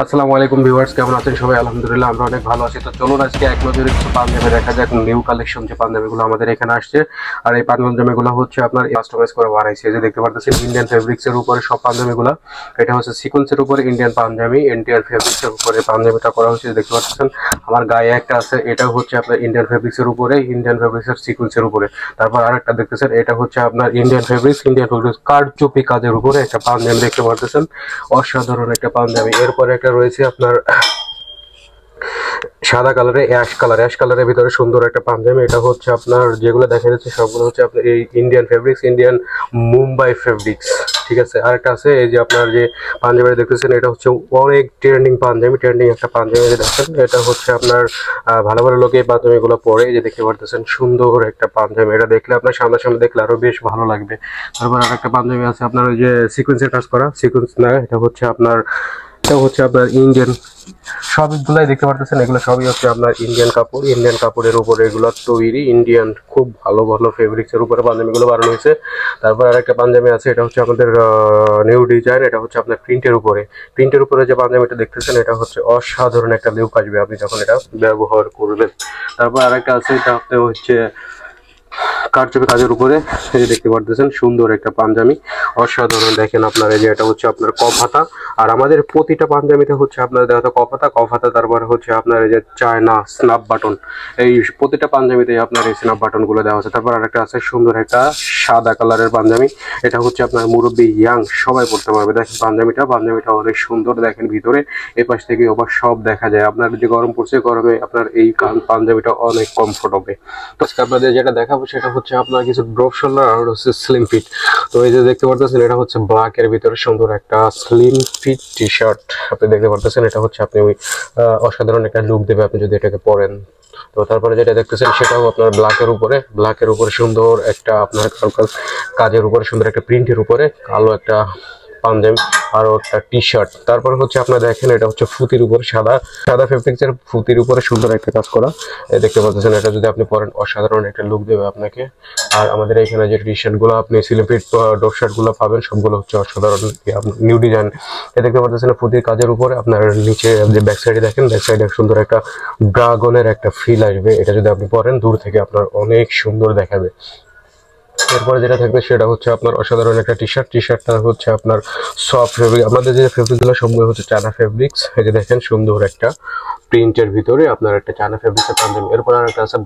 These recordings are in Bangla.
আসসালামু আলাইকুম ভিউয়ার্স, কেমন আছেন সবাই? আলহামদুলিল্লাহ আমরা অনেক ভালো আছি। তো চলুন আজকে এক নজরে কিছু পাঞ্জাবি দেখা যাক, নিউ কালেকশন যে পাঞ্জাবিগুলো আমাদের এখানে আসছে। আর এই পাঞ্জাবিগুলো হচ্ছে আপনার কাস্টমাইজ করে বানাইছে, যে দেখতে পাচ্ছেন ইন্ডিয়ান ফেব্রিক্স এর উপরে সব পাঞ্জাবিগুলো। এটা হচ্ছে সিকোয়েন্সের উপরে ইন্ডিয়ান পাঞ্জাবি, ইন্ডিয়ান ফেব্রিক্স এর উপরে পাঞ্জাবিটা করা হয়েছে। দেখতে পাচ্ছেন আমার গায়ে একটা আছে, এটা হচ্ছে আপনার ইন্ডিয়ান ফেব্রিক্স এর উপরে, ইন্ডিয়ান ফেব্রিক্স এর সিকোয়েন্সের উপরে। তারপর আরেকটা দেখতেছেন, এটা হচ্ছে আপনার ইন্ডিয়ান ফেব্রিক্স কারচুপি কাজের উপরে একটা পাঞ্জাবি দেখতে পাচ্ছেন, অসাধারণ একটা পাঞ্জাবি। এরপরে একটা রয়েছে আপনার সাদা কালারে অ্যাশ কালারের ভিতরে সুন্দর একটা পাঞ্জাবি। এটা হচ্ছে আপনার যেগুলো দেখা যাচ্ছে সবগুলো হচ্ছে আপনার এই Indian fabrics, Indian Mumbai fabrics, ঠিক আছে। আরেকটা আছে এই যে আপনার যে পাঞ্জাবি দেখতেছেন, এটা হচ্ছে অনেক ট্রেন্ডিং পাঞ্জাবি, ট্রেন্ডিং একটা পাঞ্জাবি দেখছেন। এটা হচ্ছে আপনার ভালো ভালো লোকে এই পাঞ্জাবিগুলো পরে, এই যে দেখতে পারতেছেন সুন্দর একটা পাঞ্জাবি। এটা দেখলে আপনার সামনাসামনি দেখলে আরো বেশ ভালো লাগবে। তারপর আরেকটা পাঞ্জাবি আছে আপনার ওই যে সিকোয়েন্সের কাজ করা, সিকোয়েন্স না, এটা হচ্ছে আপনার ইন্ডিয়ান। সবগুলাই দেখতে পারতেছেন, এগুলো সবই হচ্ছে আপনার ইন্ডিয়ান কাপড়, ইন্ডিয়ান কাপড়ের উপরে এগুলো তৈরি, ইন্ডিয়ান খুব ভালো ভালো ফেব্রিক্স এর উপরে পাঞ্জাবিগুলো বানানো হয়েছে। তারপর আরেকটা পাঞ্জাবি আছে, এটা হচ্ছে আমাদের নিউ ডিজাইন, এটা হচ্ছে আপনার প্রিন্টের উপরে যে পাঞ্জাবিটা দেখতেছেন, এটা হচ্ছে অসাধারণ একটা লুক আসবে আপনি যখন এটা ব্যবহার করবেন। তারপর আরেকটা আছে, এটা হচ্ছে কারচুপি কাজের উপরে, এই যে দেখতে পারতেছেন সুন্দর একটা পাঞ্জাবি, অসাধারণ। দেখেন আপনার এই যে এটা হচ্ছে আপনার কফাতা, আর আমাদের প্রতিটা পাঞ্জাবিতে হচ্ছে আপনার দেখা কফাতা, তারপরে হচ্ছে আপনার এই যে চায়না স্ন্যাপ বাটন, এই প্রতিটা পাঞ্জাবিতে আপনার এই স্ন্যাপ বাটন গুলো দেওয়া আছে। তারপর আরেকটা আছে সুন্দর একটা সাদা কালারের পাঞ্জাবি, এটা হচ্ছে আপনার মুরব্বী ইয়াং সবাই পড়তে পারবে। দেখেন পাঞ্জাবিটা অনেক সুন্দর, দেখেন ভিতরে এপাশ থেকে ওপাশ সব দেখা যায়। আপনার যে গরম পড়ছে, গরমে আপনার এই পাঞ্জাবিটা অনেক কমফোর্ট হবে। তো আজকে আপনাদের যেটা দেখাবো সেটা হচ্ছে আপনার কিছু ড্রপ শোল্ডার আর হচ্ছে স্লিম ফিট। তো এই যে দেখতে পারতেছেন, এটা হচ্ছে ব্ল্যাক এর ভিতরে সুন্দর একটা স্লিম ফিট টি শার্ট আপনি দেখতে পারতেছেন। এটা হচ্ছে আপনি ওই অসাধারণ একটা লুক দেবে আপনি যদি এটাকে পরেন। তো তারপরে যেটা দেখতেছেন সেটাও আপনার ব্ল্যাকের উপরে সুন্দর একটা আপনার কাজের উপরে সুন্দর একটা প্রিন্টের উপরে কালো একটা পাঞ্জাবি আর একটা টি শার্ট। তারপরে হচ্ছে আপনার দেখেন, এটা হচ্ছে ফুতির উপরে সাদা ফেব্রিক্সের ফুতির উপরে সুন্দর একটা কাজ করা, দেখতে পাচ্ছেন। এটা যদি আপনি পরেন অসাধারণ একটা লুক দেবে আপনাকে। আর আমাদের এখানে যে টি শার্ট গুলো আপনি সিলিপিড ডোর শার্ট গুলো পাবেন, সবগুলো হচ্ছে অসাধারণ নিউ ডিজাইন। দেখতে পাচ্ছেন ফুতির কাজের উপরে আপনার নিচে যে ব্যাক সাইডে দেখেন, ব্যাক সাইডে সুন্দর একটা ড্রাগনের একটা ফিল আসবে। এটা যদি আপনি পরেন দূর থেকে আপনার অনেক সুন্দর দেখাবে। এরপরে যেটা থাকবে সেটা হচ্ছে আপনার অসাধারণ একটা টি শার্টটা হচ্ছে আপনার সফট ফেব্রিক। আমাদের যে ফেব্রিকগুলো সবগুলো হচ্ছে চায়না ফেব্রিক্স, এই যে দেখেন সুন্দর একটা প্রিন্টের ভিতরে আপনার একটা চায়না ফেব্রিক্সের পাঞ্জাবি। এরপর আরেকটা আছে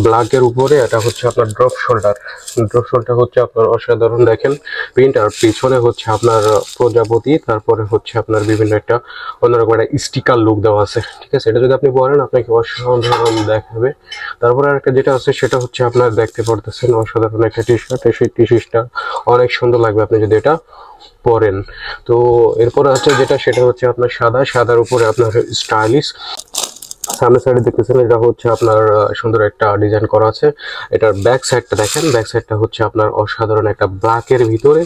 ব্ল্যাকের উপরে, এটা হচ্ছে আপনার ড্রপ শোল্ডার হচ্ছে আপনার অসাধারণ, দেখেন প্রিন্ট। আর পিছনে হচ্ছে আপনার প্রজাপতি, তারপরে হচ্ছে আপনার বিভিন্ন একটা অন্যরকম একটা স্টিকার লুক দেওয়া আছে, ঠিক আছে। এটা যদি আপনি পরেন আপনাকে অসাধারণ দেখাবে। তারপর আরেকটা যেটা আছে সেটা হচ্ছে আপনার দেখতে পারতেছেন অসাধারণ একটা টি শার্ট, সেই টি শার্টটা অনেক সুন্দর লাগবে আপনি যদি এটা পরেন। তো এরপর আছে যেটা সেটা হচ্ছে আপনার সাদার উপরে আপনার স্টাইলিশ। সামনের সাইডে দেখতেছেন, এটা হচ্ছে আপনার সুন্দর একটা ডিজাইন করা আছে। এটার ব্যাক সাইডটা দেখেন, ব্যাক সাইডটা হচ্ছে আপনার অসাধারণ একটা ব্ল্যাকের ভিতরে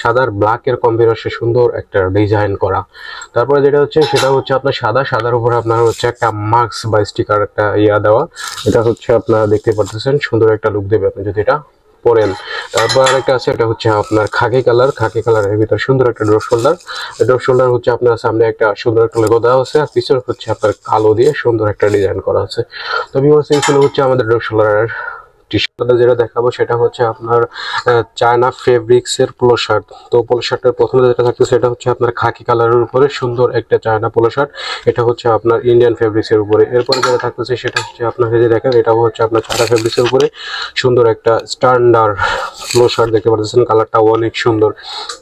সাদার ব্ল্যাকের কম্বিনেশন সুন্দর একটা ডিজাইন করা। তারপরে যেটা হচ্ছে সেটা হচ্ছে আপনার সাদার উপরে আপনার হচ্ছে একটা মার্কস বা স্টিকার একটা দেওয়া। এটা হচ্ছে আপনার দেখতে পারতেছেন সুন্দর একটা লুক দেবে আপনি যদি এটা পরেন। তারপর আরেকটা আছে, এটা হচ্ছে আপনার খাকি কালারের ভিতরে সুন্দর একটা ড্রপ শোল্ডার হচ্ছে আপনার সামনে একটা সুন্দর একটা লোগো দেওয়া আছে, আর পিছনে হচ্ছে আপনার কালো দিয়ে সুন্দর একটা ডিজাইন করা আছে। তো ভিউয়ার্স, এইগুলো হচ্ছে আমাদের ড্রপ শোল্ডারের টি শার্ট। যেটা দেখাবো সেটা হচ্ছে আপনার চায়না ফেব্রিক্স এর পোলো শার্ট। তো পোলো শার্টের প্রথমে যেটা থাকছে সেটা হচ্ছে আপনার খাকি কালারের উপরে সুন্দর একটা চায়না পোলো শার্ট, এটা হচ্ছে আপনার ইন্ডিয়ান ফেব্রিক্স এর উপরে। এরপরে যেটা থাকতেছে সেটা হচ্ছে আপনার এই যে দেখেন, এটাও হচ্ছে আপনার চায়না ফেব্রিক্স এর উপরে সুন্দর একটা স্ট্যান্ডার্ড পোলো শার্ট, দেখতে পাচ্ছেন কালারটাও অনেক সুন্দর।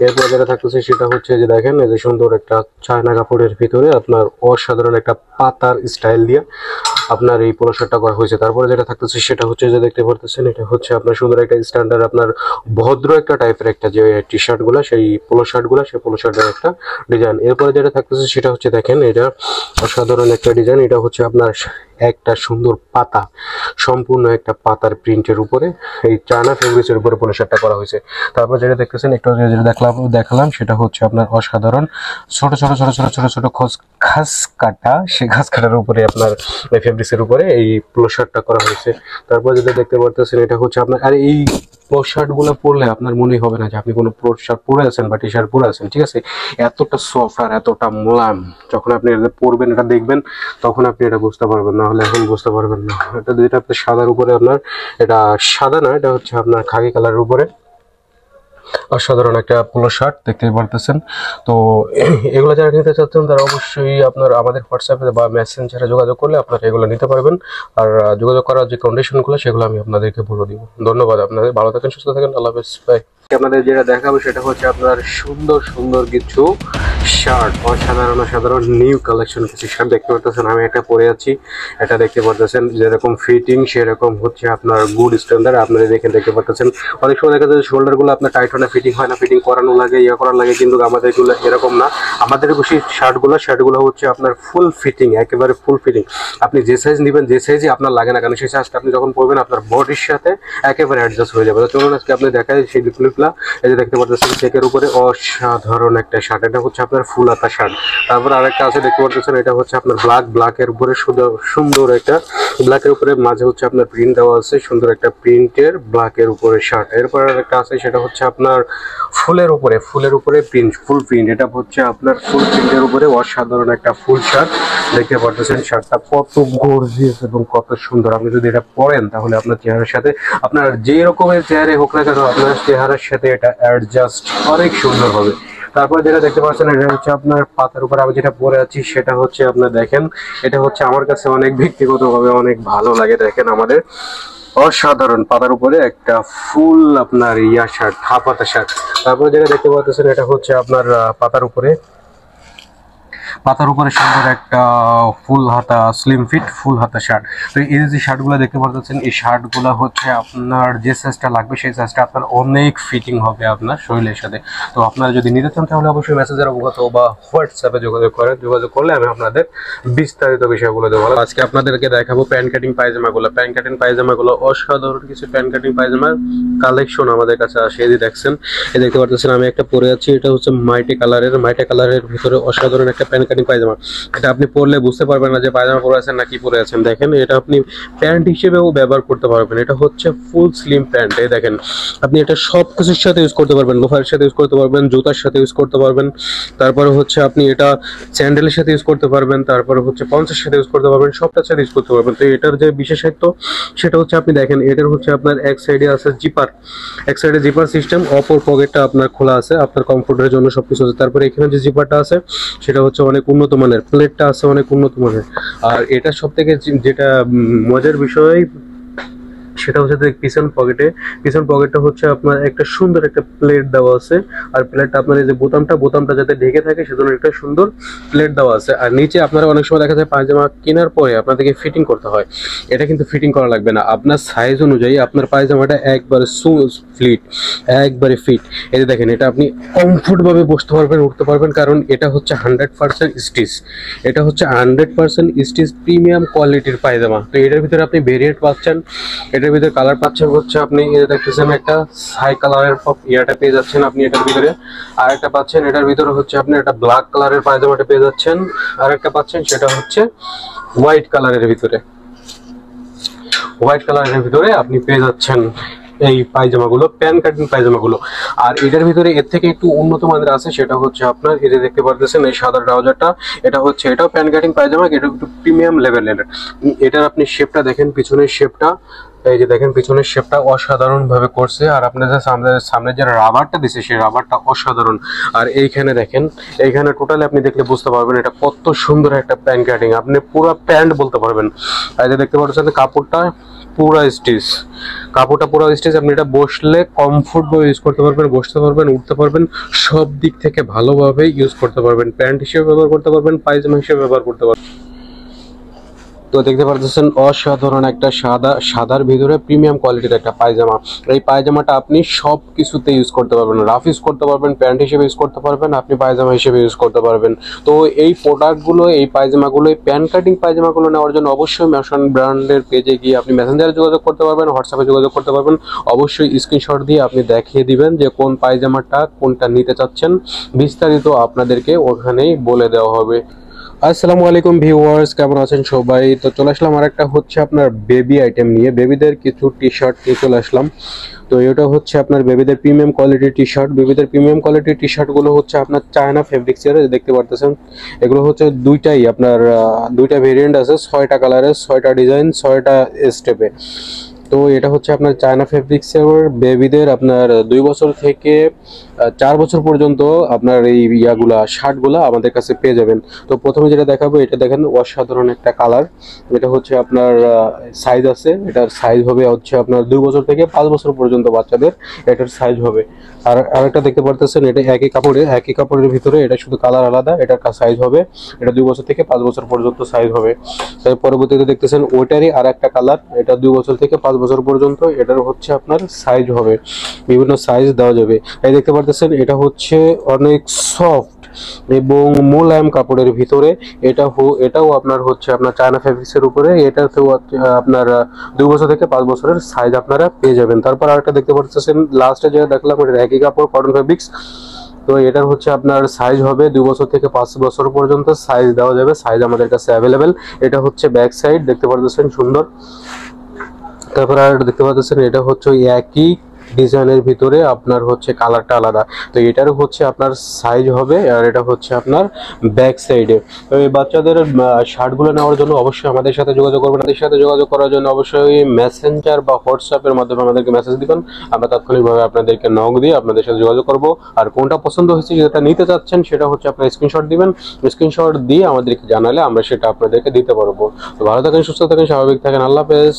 এরপরে যেটা থাকতেছে সেটা হচ্ছে যে দেখেন, এই যে সুন্দর একটা চায়না কাপড়ের ভিতরে আপনার অসাধারণ একটা পাতার স্টাইল দিয়ে আপনার এই পোলো শার্টটা করা হয়েছে। তারপরে যেটা থাকতেছে সেটা হচ্ছে যে দেখতে পারতেছেন, এটা হচ্ছে আপনার সুন্দর একটা স্ট্যান্ডার্ড আপনার ভদ্র একটা টাইপের একটা যে টি শার্ট গুলা, সেই পোলো শার্টের একটা ডিজাইন। এরপরে যেটা থাকতেছে সেটা হচ্ছে দেখেন, এটা অসাধারণ একটা ডিজাইন। এটা হচ্ছে আপনার একটা সুন্দর পাতা, সম্পূর্ণ একটা পাতার প্রিন্টের উপরে এই চায়না ফেব্রিক্সের উপরে পোলো শার্টটা করা হয়েছে। তারপর যেটা দেখতেছেন একটু যেটা দেখালাম সেটা হচ্ছে আপনার অসাধারণ ছোট ঘাস কাটা, সেই ঘাস কাটার উপরে আপনার ফেব্রিক্সের উপরে এই পোলো শার্টটা করা হয়েছে। তারপর যেটা দেখতে পারতেছেন এটা হচ্ছে আপনার, আর এই পোলো শার্টগুলো পরলে আপনার মনে হবে না যে আপনি কোনো পোলো শার্ট পরে আছেন বা টি শার্ট পরে আছেন, ঠিক আছে? এতটা সফট আর এতটা মোলায়েম, যখন আপনি এটা পরবেন, এটা দেখবেন, তখন আপনি এটা বুঝতে পারবেন, না হলে এখন বুঝতে পারবেন না। এটা যেটা আপনার সাদার উপরে, আপনার এটা সাদা না, এটা হচ্ছে আপনার খাকি কালারের উপরে অসাধারণ একটা পোলো শার্ট দেখতে পারতেছেন। তো এগুলো যারা নিতে চাচ্ছেন তারা অবশ্যই আপনার আমাদের হোয়াটসঅ্যাপে বা মেসেঞ্জারে যোগাযোগ করলে আপনারা এগুলো নিতে পারবেন। আর যোগাযোগ করার যে কন্ডিশনগুলো সেগুলো আমি আপনাদেরকে বলে দিব। ধন্যবাদ আপনাদের, ভালো থাকেন, সুস্থ থাকেন, আল্লাহ হাফেজ, বাই। আপনাদের যেটা দেখাবো সেটা হচ্ছে আপনার সুন্দর সুন্দর কিছু শার্ট, অসাধারণ নিউ কালেকশন কিছু শার্ট দেখতে পারতেছেন। আমি এটা পরে আছি, এটা দেখতে পারতেছেন যেরকম ফিটিং সেরকম হচ্ছে আপনার গুড স্ট্যান্ডার্ড। আপনারা দেখতে পারতেছেন অনেক সময় দেখা যায় শোল্ডারগুলো আপনার টাইট হয় না, ফিটিং হয় না, ফিটিং করানো লাগে, করার লাগে, কিন্তু আমাদেরগুলো এরকম না। আমাদের বেশি শার্টগুলো হচ্ছে আপনার ফুল ফিটিং, একেবারে ফুল ফিটিং। আপনি যে সাইজ নেবেন, যে সাইজই আপনার লাগে না কেন, সেই সাইজটা আপনি যখন পরবেন আপনার বডির সাথে একেবারে অ্যাডজাস্ট হয়ে যাবে। তো চলুন আজকে আপনি দেখায় সেই ক্লিপগুলা। এই যে দেখতে পাচ্ছেন চেকের উপরে অসাধারণ একটা শার্ট, এটা হচ্ছে আপনার ফুল হাতা শার্ট। তারপর আরেকটা আছে দেখতে পাচ্ছেন, এটা হচ্ছে আপনার ব্ল্যাকের উপরে সুন্দর একটা ব্ল্যাকের উপরে মাঝে হচ্ছে আপনার প্রিন্ট দেওয়া আছে, সুন্দর একটা প্রিন্টের ব্ল্যাকের উপরে শার্ট। এরপর আরেকটা আছে সেটা হচ্ছে আপনার ফুলের উপরে প্রিন্ট, ফুল প্রিন্ট। এটা হচ্ছে আপনার ফুল প্রিন্টের উপরে অসাধারণ একটা ফুল শার্ট দেখতে পাচ্ছেন। শার্টটা কত গর্জিয়াস এবং কত সুন্দর। আপনি যদি এটা পরেন তাহলে আপনার চেহারার সাথে, আপনার যে রকমের চেহারায় হোক না কেন, আপনার চেহারার সাথে এটা অ্যাডজাস্ট অনেক সুন্দর হবে। তারপর যেটা দেখতে পাচ্ছেন এটা হচ্ছে আপনার পাতার উপর আমি যেটা পরে আছি সেটা হচ্ছে আপনার দেখেন, এটা হচ্ছে আমার কাছে অনেক ব্যক্তিগতভাবে অনেক ভালো লাগে। দেখেন আমাদের অসাধারণ পাতার উপরে একটা ফুল আপনার শার্ট, হাফ হাতা শার্ট। তারপরে যেটা দেখতে পাচ্ছেন এটা হচ্ছে আপনার পাতার উপরে সুন্দর একটা ফুল হাতা স্লিম ফিট ফুল হাতা শার্ট। তো এই যে শার্টগুলো দেখতে পাচ্ছেন, এই শার্টগুলো হচ্ছে আপনার যে সাইজটা লাগবে সেই সাইজটা আপনার অনেক ফিটিং হবে আপনার শরীরের সাথে। তো আপনারা যদি নিতে চান তাহলে অবশ্যই মেসেজের অবগত বা হোয়াটসঅ্যাপে যোগাযোগ করেন। যোগাযোগ করলে আমি আপনাদের বিস্তারিত বিষয়গুলো দেবো। আজকে আপনাদেরকে দেখাবো প্যান্ট কাটিং পায়জামাগুলো। অসাধারণ কিছু প্যান্ট কাটিং পায়জামার কালেকশন আমাদের কাছে আসে। এই দেখছেন, এই দেখতে পাচ্ছেন আমি একটা পরে আছি, এটা হচ্ছে মাইটে কালারের ভিতরে অসাধারণ একটা প্যান্ট কাটিং পায়জামা। এটা আপনি পরলে বুঝতে পারবেন না যে পায়জামা পরে আছেন না কি পরে আছেন। দেখেন এটা আপনি প্যান্ট হিসেবেও ব্যবহার করতে পারবেন। এটা হচ্ছে ফুল স্লিম প্যান্ট। এই দেখেন আপনি এটা সব কিছুর সাথে ইউজ করতে পারবেন, লোফারের সাথে ইউজ করতে পারবেন, জুতার সাথে ইউজ করতে পারবেন, তারপরে হচ্ছে আপনি এটা স্যান্ডেলের সাথে ইউজ করতে পারবেন, তারপরে হচ্ছে পঞ্চের সাথে ইউজ করতে পারবেন, সবটার সাথে ইউজ করতে পারবেন। তো এটার যে বিশেষত্ব সেটা হচ্ছে আপনি দেখেন এটার হচ্ছে আপনার এক সাইডে আছে জিপার সিস্টেম, অপর পকেটটা আপনার খোলা আছে আপনার কমফোর্টের জন্য, সবকিছু আছে। তারপরে এখানে যে জিপারটা আছে সেটা হচ্ছে অনেক উন্নত মানের, প্লেটটা আছে অনেক উন্নত মানের। আর এটা সব থেকে যেটা মজার বিষয় সেটা হচ্ছে পিছন পকেটটা হচ্ছে আপনার একটা সুন্দর একটা প্লেট দেওয়া আছে। আর প্লেটটা আপনার এই যে বোতামটা যাতে ঢেকে থাকে সেজন্য একটা সুন্দর প্লেট দেওয়া আছে। আর নিচে আপনারা অনেক সময় দেখা যায় পায়জামা কেনার পরে আপনাদেরকে ফিটিং করতে হয়, এটা কিন্তু ফিটিং করা লাগবে না। আপনার সাইজ অনুযায়ী আপনার পায়জামাটা একবারে একবারে ফিট। এই যে দেখেন এটা আপনি কমফোর্ট ভাবে বসতে পারবেন, উঠতে পারবেন, কারণ এটা হচ্ছে 100% স্টিচ। এটা হচ্ছে 100% স্টিচ প্রিমিয়াম কোয়ালিটির পায়জামা। তো এটার ভিতরে আপনি ভেরিয়েন্ট পাচ্ছেন, এটার ভিতরে কালার পাচ্ছেন হচ্ছে আপনি দেখতেছেন একটা হাই কালারের ইয়াটা পেয়ে যাচ্ছেন আপনি এটার ভিতরে, আর একটা পাচ্ছেন এটার ভিতরে হচ্ছে আপনি একটা ব্ল্যাক কালারের পায়জামাটা পেয়ে যাচ্ছেন, আর একটা পাচ্ছেন সেটা হচ্ছে হোয়াইট কালারের ভিতরে আপনি পেয়ে যাচ্ছেন এই পায়জামাগুলো, প্যান কাটিং পায়জামাগুলো। আর এটার ভিতরে এর থেকে একটু উন্নত মানের আছে, সেটা হচ্ছে আপনার এই যে দেখতে পারতেছেন এই সাদা ট্রাউজারটা, এটাও প্যান কাটিং পায়জামা, এটা একটু প্রিমিয়াম লেভেলের। এটার আপনি শেপটা দেখেন, পিছনের শেপটা, এই যে দেখেন পিছনের শেপটা অসাধারণ ভাবে করছে। আর আপনার যে সামনে যে রাবারটা দিছে সেই রাবারটা অসাধারণ। আর এইখানে দেখেন, এইখানে টোটালি আপনি দেখলে বুঝতে পারবেন এটা কত সুন্দর একটা প্যান্ট কাটিং, আপনি পুরো প্যান্ট বলতে পারবেন। আর যে দেখতে পাচ্ছেন কাপড়টা পুরো স্টিচ, আপনি এটা বসলে কমফোর্ট ভাবে ইউজ করতে পারবেন, বসতে পারবেন, উঠতে পারবেন, সব দিক থেকে ভালোভাবে ইউজ করতে পারবেন। প্যান্ট হিসেবে ব্যবহার করতে পারবেন, পায়জামা হিসেবে ব্যবহার করতে পারবেন। তো দেখতে পাচ্ছেন অসাধারণ একটা সাদার ভিতরে প্রিমিয়াম কোয়ালিটির একটা পায়জামা। এই পায়জামাটা আপনি সব কিছুতে ইউজ করতে পারবেন, রাফ ইউজ করতে পারবেন, প্যান্ট হিসেবে ইউজ করতে পারবেন, আপনি পায়জামা হিসেবে ইউজ করতে পারবেন। তো এই প্রোডাক্টগুলো, এই পায়জামাগুলো, এই প্যান্ট কাটিং পায়জামাগুলো নেওয়ার জন্য অবশ্যই ম্যাশন ব্র্যান্ডের পেজে গিয়ে আপনি মেসেঞ্জারে যোগাযোগ করতে পারবেন, হোয়াটসঅ্যাপে যোগাযোগ করতে পারবেন। অবশ্যই স্ক্রিনশট দিয়ে আপনি দেখিয়ে দিবেন যে কোন পায়জামাটা কোনটা নিতে চাচ্ছেন, বিস্তারিত আপনাদেরকে ওখানেই বলে দেওয়া হবে। আসসালামু আলাইকুম ভিউয়ার্স, কেমন আছেন সবাই? তো চলে আসলাম আর একটা হচ্ছে আপনার বেবি আইটেম নিয়ে, বেবিদের কিছু টি শার্ট নিয়ে চলে আসলাম। তো এটা হচ্ছে আপনার বেবিদের প্রিমিয়াম কোয়ালিটির টি শার্ট। বেবিদের প্রিমিয়াম কোয়ালিটির টি শার্টগুলো হচ্ছে আপনার চায়না ফেব্রিক্সের, দেখতে পারতেছেন। এগুলো হচ্ছে দুইটাই আপনার দুইটা ভেরিয়েন্ট আছে, 6টা কালারের, 6টা ডিজাইন, 6টা স্টেপে। তো এটা হচ্ছে আপনার চায়না ফেব্রিক্সের বেবিদের আপনার 2 বছর থেকে 4 বছর পর্যন্ত আপনার এই ইয়াগুলা শার্টগুলা আমাদের কাছে পেয়ে যাবেন। তো প্রথমে যেটা দেখাবো, এটা দেখেন অসাধারণ একটা কালার। এটা হচ্ছে আপনার সাইজ আছে, এটার সাইজ হবে হচ্ছে আপনার 2 বছর থেকে 5 বছর পর্যন্ত বাচ্চাদের এটার সাইজ হবে। আর আরেকটা দেখতে পারতেছেন, এটা একই কাপড়ের ভিতরে, এটা শুধু কালার আলাদা। এটার সাইজ হবে, এটা 2 বছর থেকে 5 বছর পর্যন্ত সাইজ হবে। তার পরবর্তীতে দেখতেছেন ওইটারই আর একটা কালার, এটা 2 বছর থেকে 5 বছর পর্যন্ত, এটার হচ্ছে আপনার সাইজ হবে, বিভিন্ন সাইজ দেওয়া যাবে। এই দেখতে পারতেছেন, এটা হচ্ছে অনেক সফট এবং মোলায়েম কাপড়ের ভিতরে। এটাও আপনার হচ্ছে আপনার চায়না ফেব্রিক্সের উপরে। এটাতেও আপনার 2 বছর থেকে 5 বছরের সাইজ আপনারা পেয়ে যাবেন। তারপর আরেকটা দেখতে পাচ্ছেন, লাস্টে যেটা দেখলাম, এটা একই কাপড়, কটন ফেব্রিক্স। তো এটার হচ্ছে আপনার সাইজ হবে 2 বছর থেকে 5 বছর পর্যন্ত সাইজ দেওয়া যাবে, সাইজ আমাদের কাছে অ্যাভেলেবেল। এটা হচ্ছে ব্যাক সাইড, দেখতে পাচ্ছেন সুন্দর। তারপর আর দেখতে পাচ্ছেন, এটা হচ্ছে ওই একই ডিজাইনের ভিতরে আপনার হচ্ছে কালারটা আলাদা। তো এটারও হচ্ছে আপনার সাইজ হবে, আর এটা হচ্ছে আপনার ব্যাক সাইডে। তো এই বাচ্চাদের শার্টগুলো নেওয়ার জন্য অবশ্যই আমাদের সাথে যোগাযোগ করবেন। আমাদের সাথে যোগাযোগ করার জন্য অবশ্যই মেসেঞ্জার বা হোয়াটসঅ্যাপের মাধ্যমে আমাদেরকে মেসেজ দিবেন। আমরা তাৎক্ষণিকভাবে আপনাদেরকে নক দিয়ে আপনাদের সাথে যোগাযোগ করব। আর কোনটা পছন্দ হয়েছে, যেটা নিতে চাচ্ছেন, সেটা হচ্ছে আপনার স্ক্রিনশট দিবেন। স্ক্রিনশট দিয়ে আমাদেরকে জানালে আমরা সেটা আপনাদেরকে দিতে পারবো। তো ভালো থাকেন, সুস্থ থাকেন, স্বাভাবিক থাকেন। আল্লাহ হাফেজ।